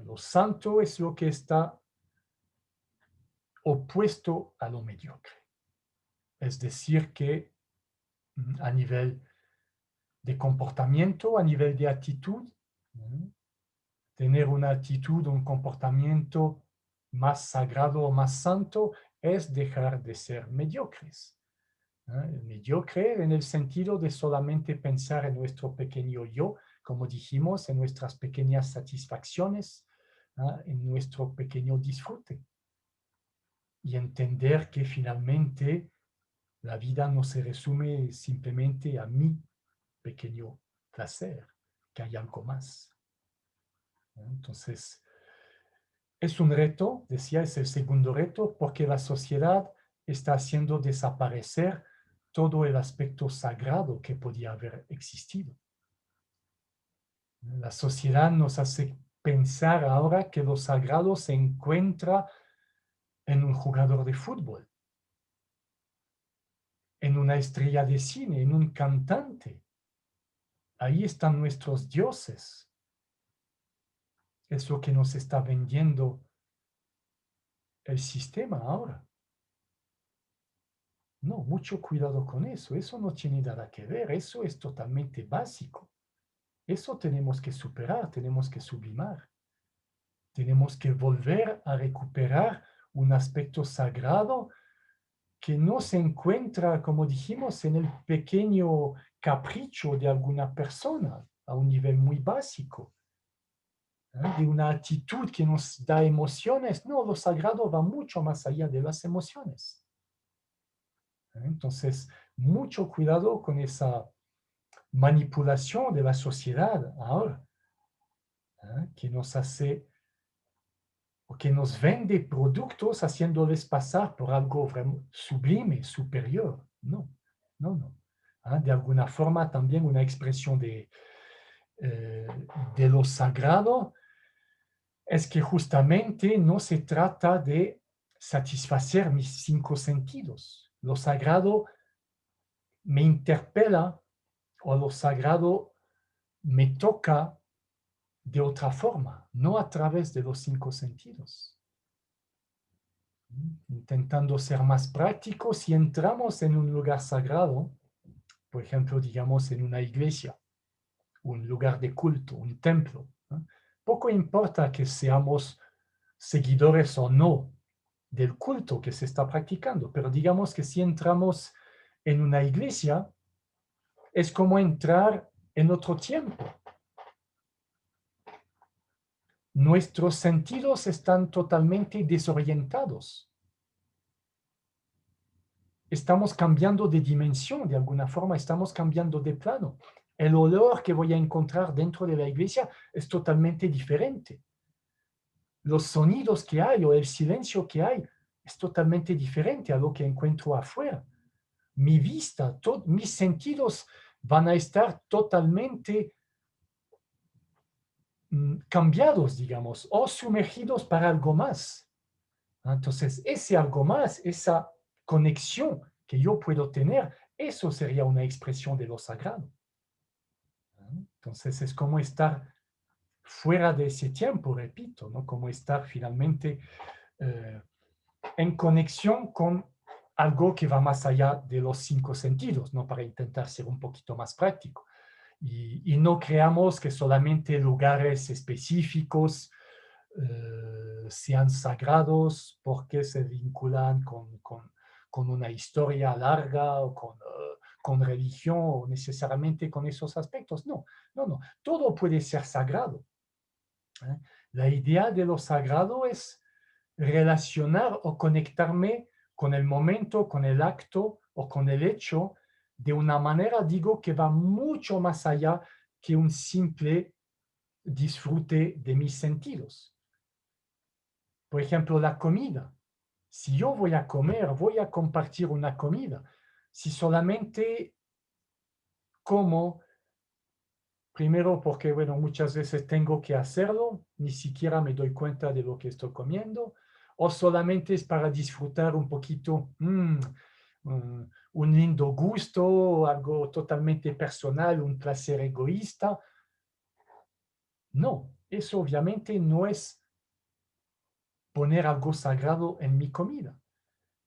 Lo santo es lo que está opuesto a lo mediocre. Es decir, que a nivel de comportamiento, a nivel de actitud, tener una actitud, un comportamiento más sagrado o más santo es dejar de ser mediocres. Mediocre en el sentido de solamente pensar en nuestro pequeño yo, como dijimos, en nuestras pequeñas satisfacciones, en nuestro pequeño disfrute. Y entender que finalmente la vida no se resume simplemente a mi pequeño placer, que hay algo más. Entonces, es un reto, decía, es el segundo reto, porque la sociedad está haciendo desaparecer todo el aspecto sagrado que podía haber existido. La sociedad nos hace pensar ahora que lo sagrado se encuentra en un jugador de fútbol, en una estrella de cine, en un cantante. Ahí están nuestros dioses. Es lo que nos está vendiendo el sistema ahora. No, mucho cuidado con eso. Eso no tiene nada que ver. Eso es totalmente básico. Eso tenemos que superar, tenemos que sublimar. Tenemos que volver a recuperar un aspecto sagrado que no se encuentra, como dijimos, en el pequeño capricho de alguna persona a un nivel muy básico, de una actitud que nos da emociones. No, lo sagrado va mucho más allá de las emociones. Entonces, mucho cuidado con esa manipulación de la sociedad ahora, que nos hace o que nos vende productos haciéndoles pasar por algo sublime, superior. No, no, no. De alguna forma también una expresión eh, de lo sagrado es que justamente no se trata de satisfacer mis cinco sentidos. Lo sagrado me interpela o lo sagrado me toca de otra forma, no a través de los cinco sentidos. Intentando ser más prácticos, si entramos en un lugar sagrado, por ejemplo, digamos en una iglesia, un lugar de culto, un templo, ¿no? Poco importa que seamos seguidores o no del culto que se está practicando, pero digamos que si entramos en una iglesia, es como entrar en otro tiempo. Nuestros sentidos están totalmente desorientados. Estamos cambiando de dimensión, de alguna forma, estamos cambiando de plano. El olor que voy a encontrar dentro de la iglesia es totalmente diferente. Los sonidos que hay o el silencio que hay es totalmente diferente a lo que encuentro afuera. Mi vista, mis sentidos van a estar totalmente cambiados, digamos, o sumergidos para algo más. Entonces, ese algo más, esa conexión que yo puedo tener, eso sería una expresión de lo sagrado. Entonces, es como estar fuera de ese tiempo, repito, ¿no? Como estar finalmente eh, en conexión con algo que va más allá de los cinco sentidos, ¿no? Para intentar ser un poquito más práctico. Y no creamos que solamente lugares específicos sean sagrados porque se vinculan con una historia larga o con religión o necesariamente con esos aspectos. No, no, no. Todo puede ser sagrado. La idea de lo sagrado es relacionar o conectarme con el momento, con el acto o con el hecho de una manera, digo, que va mucho más allá que un simple disfrute de mis sentidos. Por ejemplo, la comida. Si yo voy a comer, voy a compartir una comida. Si solamente como, primero porque, bueno, muchas veces tengo que hacerlo, ni siquiera me doy cuenta de lo que estoy comiendo, o solamente es para disfrutar un poquito, un lindo gusto, algo totalmente personal, un placer egoísta. No, eso obviamente no es poner algo sagrado en mi comida.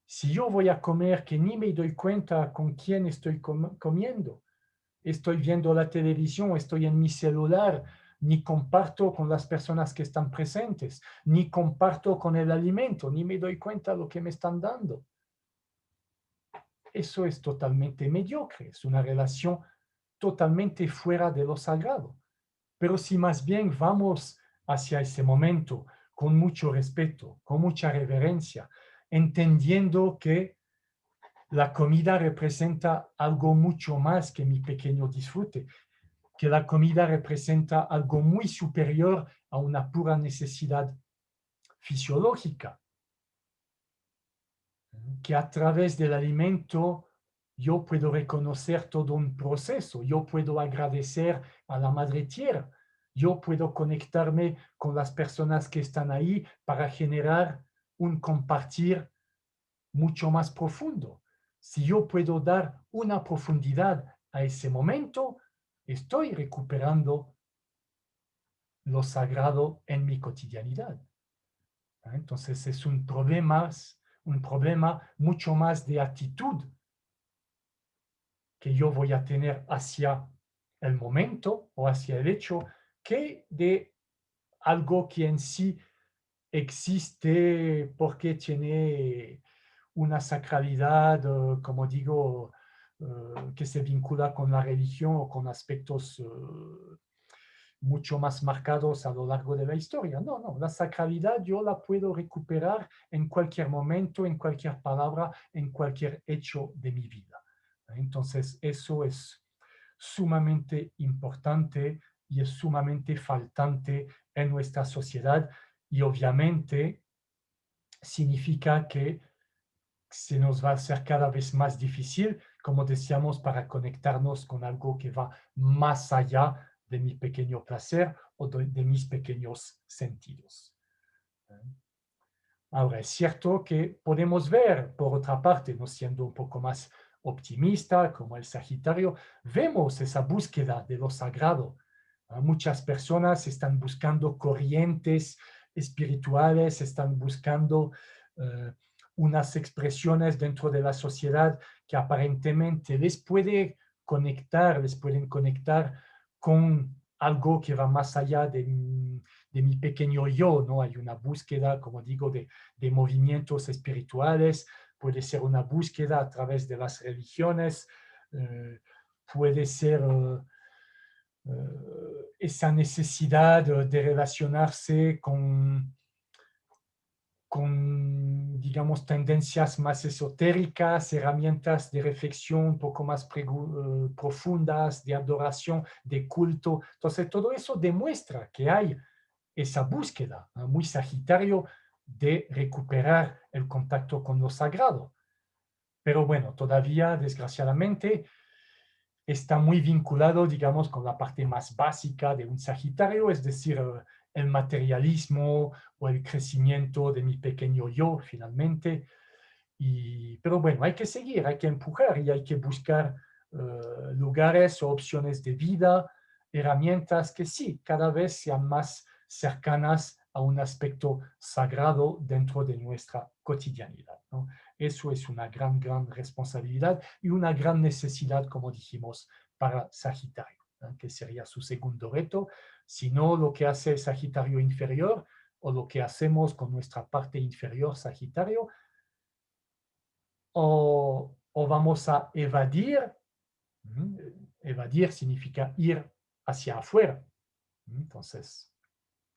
Si yo voy a comer que ni me doy cuenta con quién estoy comiendo, estoy viendo la televisión, estoy en mi celular, ni comparto con las personas que están presentes, ni comparto con el alimento, ni me doy cuenta de lo que me están dando. Eso es totalmente mediocre, es una relación totalmente fuera de lo sagrado. Pero si más bien vamos hacia ese momento con mucho respeto, con mucha reverencia, entendiendo que la comida representa algo mucho más que mi pequeño disfrute, que la comida representa algo muy superior a una pura necesidad fisiológica, que a través del alimento yo puedo reconocer todo un proceso, yo puedo agradecer a la madre tierra, yo puedo conectarme con las personas que están ahí para generar un compartir mucho más profundo. Si yo puedo dar una profundidad a ese momento, estoy recuperando lo sagrado en mi cotidianidad. Entonces es un problema mucho más de actitud que yo voy a tener hacia el momento o hacia el hecho que de algo que en sí existe porque tiene una sacralidad, como digo, que se vincula con la religión o con aspectos mucho más marcados a lo largo de la historia. No, no, la sacralidad yo la puedo recuperar en cualquier momento, en cualquier palabra, en cualquier hecho de mi vida. Entonces, eso es sumamente importante y es sumamente faltante en nuestra sociedad y obviamente significa que se nos va a hacer cada vez más difícil, como decíamos, para conectarnos con algo que va más allá de mi pequeño placer o de mis pequeños sentidos. Ahora, es cierto que podemos ver, por otra parte, no siendo un poco más optimista, como el Sagitario, vemos esa búsqueda de lo sagrado. Muchas personas están buscando corrientes espirituales, están buscando eh, unas expresiones dentro de la sociedad que aparentemente les pueden conectar con algo que va más allá de mi pequeño yo, ¿no? Hay una búsqueda, como digo, de movimientos espirituales, puede ser una búsqueda a través de las religiones, puede ser esa necesidad de relacionarse digamos, tendencias más esotéricas, herramientas de reflexión un poco más profundas, de adoración, de culto. Entonces, todo eso demuestra que hay esa búsqueda muy Sagitario de recuperar el contacto con lo sagrado. Pero bueno, todavía, desgraciadamente, está muy vinculado, digamos, con la parte más básica de un Sagitario, es decir, el materialismo o el crecimiento de mi pequeño yo, finalmente. Pero bueno, hay que seguir, hay que empujar y hay que buscar lugares o opciones de vida, herramientas que sí, cada vez sean más cercanas a un aspecto sagrado dentro de nuestra cotidianidad, ¿no? Eso es una gran, gran responsabilidad y una gran necesidad, como dijimos, para Sagitario, ¿no? Que sería su segundo reto. Si no, lo que hace Sagitario inferior o lo que hacemos con nuestra parte inferior Sagitario, o vamos a evadir. Evadir significa ir hacia afuera. Entonces,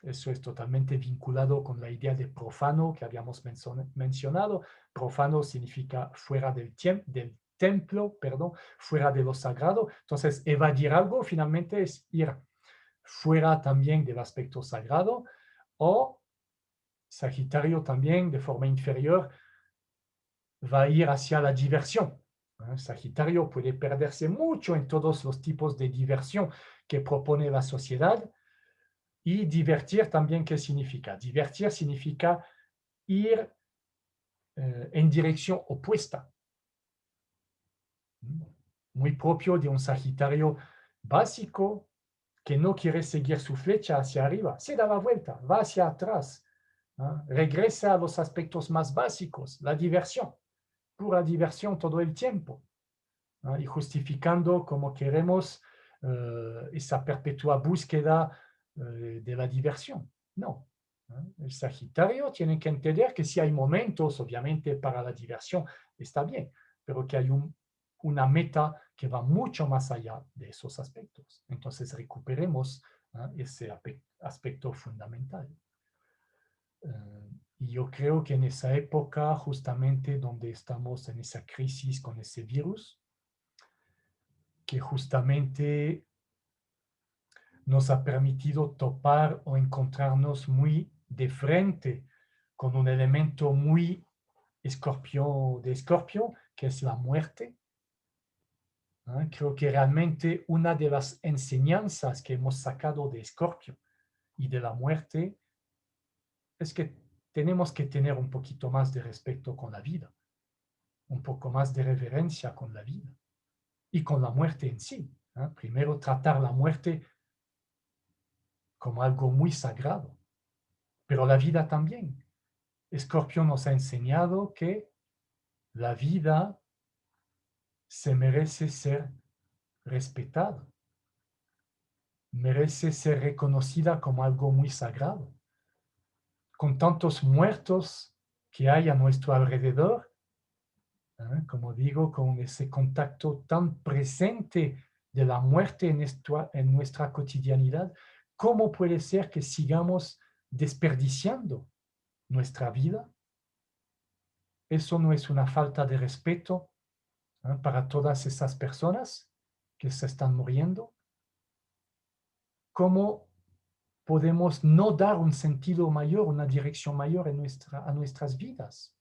eso es totalmente vinculado con la idea de profano que habíamos mencionado. Profano significa fuera del templo, perdón, fuera de lo sagrado. Entonces, evadir algo finalmente es ir fuera también del aspecto sagrado, o Sagitario también de forma inferior va a ir hacia la diversión. Sagitario puede perderse mucho en todos los tipos de diversión que propone la sociedad. Y divertir también, ¿qué significa? Divertir significa ir en dirección opuesta. Muy propio de un Sagitario básico que no quiere seguir su flecha hacia arriba, se da la vuelta, va hacia atrás, regresa a los aspectos más básicos, la diversión, pura diversión todo el tiempo. Y justificando como queremos esa perpetua búsqueda de la diversión. No. El Sagitario tiene que entender que si hay momentos, obviamente, para la diversión, está bien, pero que hay una meta que va mucho más allá de esos aspectos. Entonces recuperemos ese aspecto fundamental. Y yo creo que en esa época, justamente donde estamos en esa crisis con ese virus, que justamente nos ha permitido topar o encontrarnos muy de frente con un elemento muy de Escorpio, que es la muerte. Creo que realmente una de las enseñanzas que hemos sacado de Escorpio y de la muerte es que tenemos que tener un poquito más de respeto con la vida, un poco más de reverencia con la vida y con la muerte en sí. Primero tratar la muerte como algo muy sagrado, pero la vida también. Escorpio nos ha enseñado que la vida se merece ser respetada, merece ser reconocida como algo muy sagrado. Con tantos muertos que hay a nuestro alrededor, como digo, con ese contacto tan presente de la muerte en nuestra cotidianidad, ¿cómo puede ser que sigamos desperdiciando nuestra vida? ¿Eso no es una falta de respeto para todas esas personas que se están muriendo? ¿Cómo podemos no dar un sentido mayor, una dirección mayor a nuestras vidas.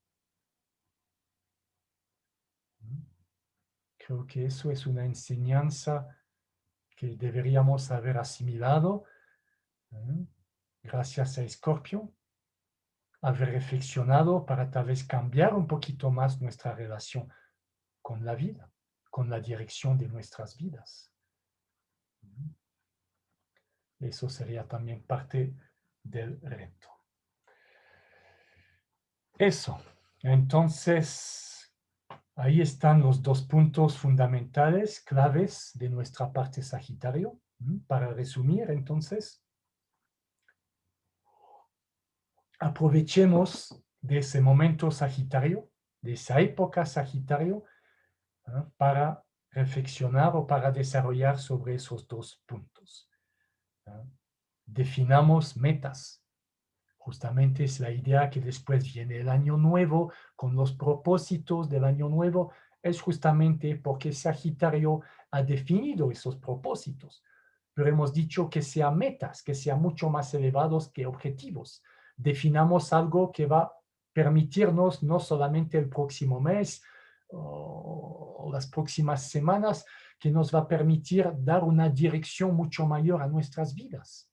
Creo que eso es una enseñanza que deberíamos haber asimilado, gracias a Escorpio, haber reflexionado para tal vez cambiar un poquito más nuestra relación con la vida, con la dirección de nuestras vidas. Eso sería también parte del reto. Eso. Entonces, ahí están los dos puntos fundamentales, claves de nuestra parte Sagitario. Para resumir, entonces, aprovechemos de ese momento Sagitario, de esa época Sagitario, para reflexionar o para desarrollar sobre esos dos puntos. Definamos metas. Justamente es la idea que después viene el año nuevo, con los propósitos del año nuevo, es justamente porque Sagitario ha definido esos propósitos. Pero hemos dicho que sean metas, que sean mucho más elevados que objetivos. Definamos algo que va a permitirnos no solamente el próximo mes o las próximas semanas, que nos va a permitir dar una dirección mucho mayor a nuestras vidas.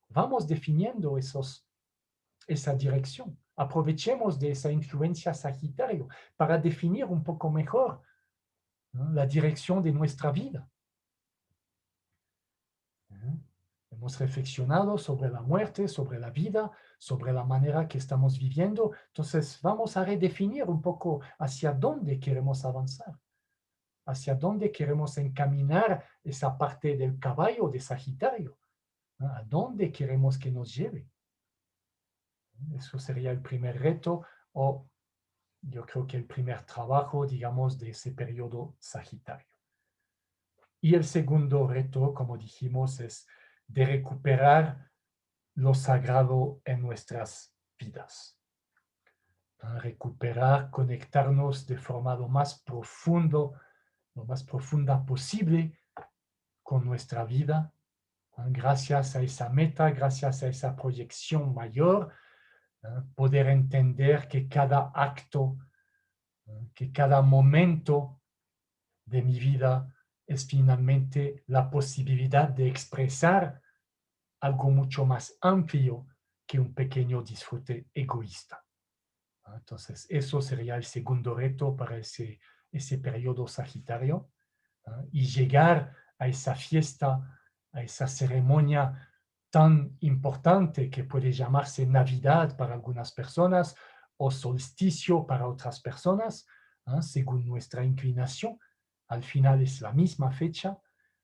Vamos definiendo esa dirección. Aprovechemos de esa influencia Sagitario para definir un poco mejor, ¿no?, la dirección de nuestra vida. Hemos reflexionado sobre la muerte, sobre la vida, sobre la manera que estamos viviendo. Entonces vamos a redefinir un poco hacia dónde queremos avanzar, hacia dónde queremos encaminar esa parte del caballo de Sagitario, ¿no? A dónde queremos que nos lleve. Eso sería el primer reto, o yo creo que el primer trabajo, digamos, de ese periodo Sagitario. Y el segundo reto, como dijimos, es de recuperar lo sagrado en nuestras vidas. Recuperar, conectarnos de forma lo más profunda posible con nuestra vida, gracias a esa meta, gracias a esa proyección mayor, poder entender que cada acto, que cada momento de mi vida es finalmente la posibilidad de expresar algo mucho más amplio que un pequeño disfrute egoísta. Entonces, eso sería el segundo reto para ese periodo Sagitario, y llegar a esa fiesta, a esa ceremonia tan importante que puede llamarse Navidad para algunas personas o solsticio para otras personas, según nuestra inclinación. Al final es la misma fecha.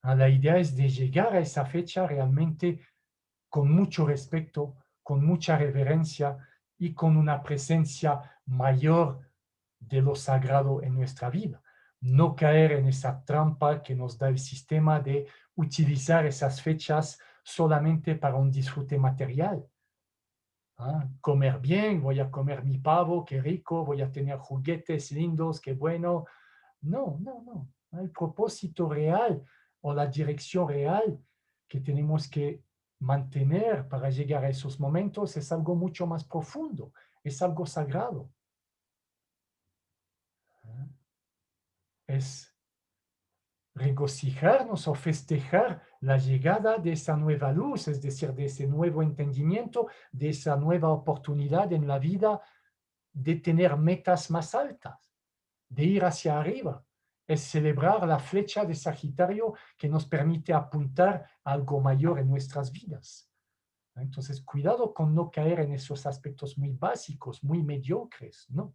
La idea es de llegar a esa fecha realmente con mucho respeto, con mucha reverencia y con una presencia mayor de lo sagrado en nuestra vida. No caer en esa trampa que nos da el sistema de utilizar esas fechas solamente para un disfrute material. Comer bien, voy a comer mi pavo, qué rico, voy a tener juguetes lindos, qué bueno. No, no, no. El propósito real o la dirección real que tenemos que mantener para llegar a esos momentos es algo mucho más profundo, es algo sagrado. Es regocijarnos o festejar la llegada de esa nueva luz, es decir, de ese nuevo entendimiento, de esa nueva oportunidad en la vida de tener metas más altas, de ir hacia arriba. Es celebrar la flecha de Sagitario que nos permite apuntar a algo mayor en nuestras vidas. Entonces, cuidado con no caer en esos aspectos muy básicos, muy mediocres, ¿no?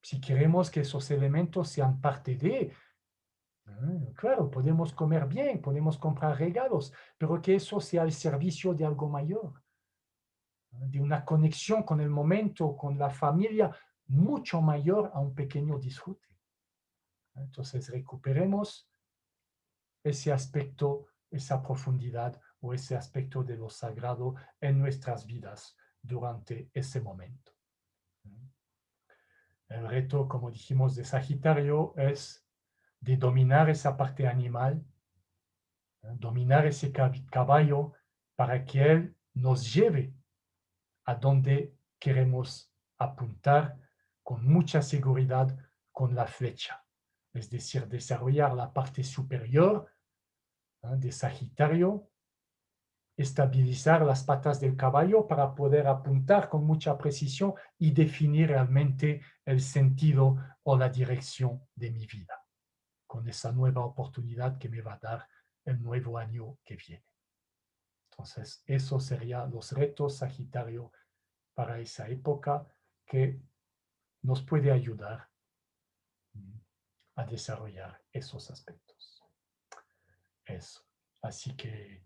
Si queremos que esos elementos sean parte de, claro, podemos comer bien, podemos comprar regalos, pero que eso sea al servicio de algo mayor, de una conexión con el momento, con la familia, mucho mayor a un pequeño disfrute. Entonces, recuperemos ese aspecto, esa profundidad o ese aspecto de lo sagrado en nuestras vidas durante ese momento. El reto, como dijimos, de Sagitario es de dominar esa parte animal, Dominar ese caballo para que él nos lleve a donde queremos apuntar con mucha seguridad con la flecha. Es decir, desarrollar la parte superior de Sagitario, estabilizar las patas del caballo para poder apuntar con mucha precisión y definir realmente el sentido o la dirección de mi vida, con esa nueva oportunidad que me va a dar el nuevo año que viene. Entonces, esos serían los retos Sagitario para esa época que nos puede ayudar a desarrollar esos aspectos. Eso. Así que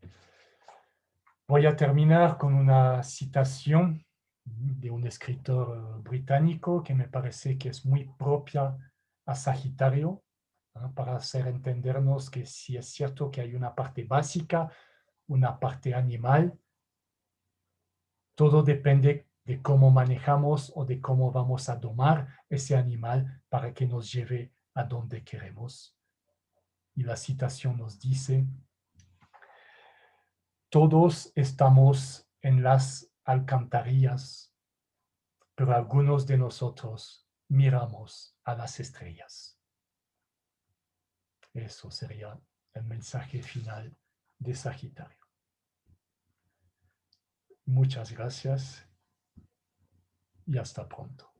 voy a terminar con una citación de un escritor británico que me parece que es muy propia a Sagitario, para hacer entendernos que sí es cierto que hay una parte básica, una parte animal, todo depende de cómo manejamos o de cómo vamos a domar ese animal para que nos lleve a donde queremos. Y la citación nos dice: todos estamos en las alcantarillas, pero algunos de nosotros miramos a las estrellas. Eso sería el mensaje final de Sagitario. Muchas gracias y hasta pronto.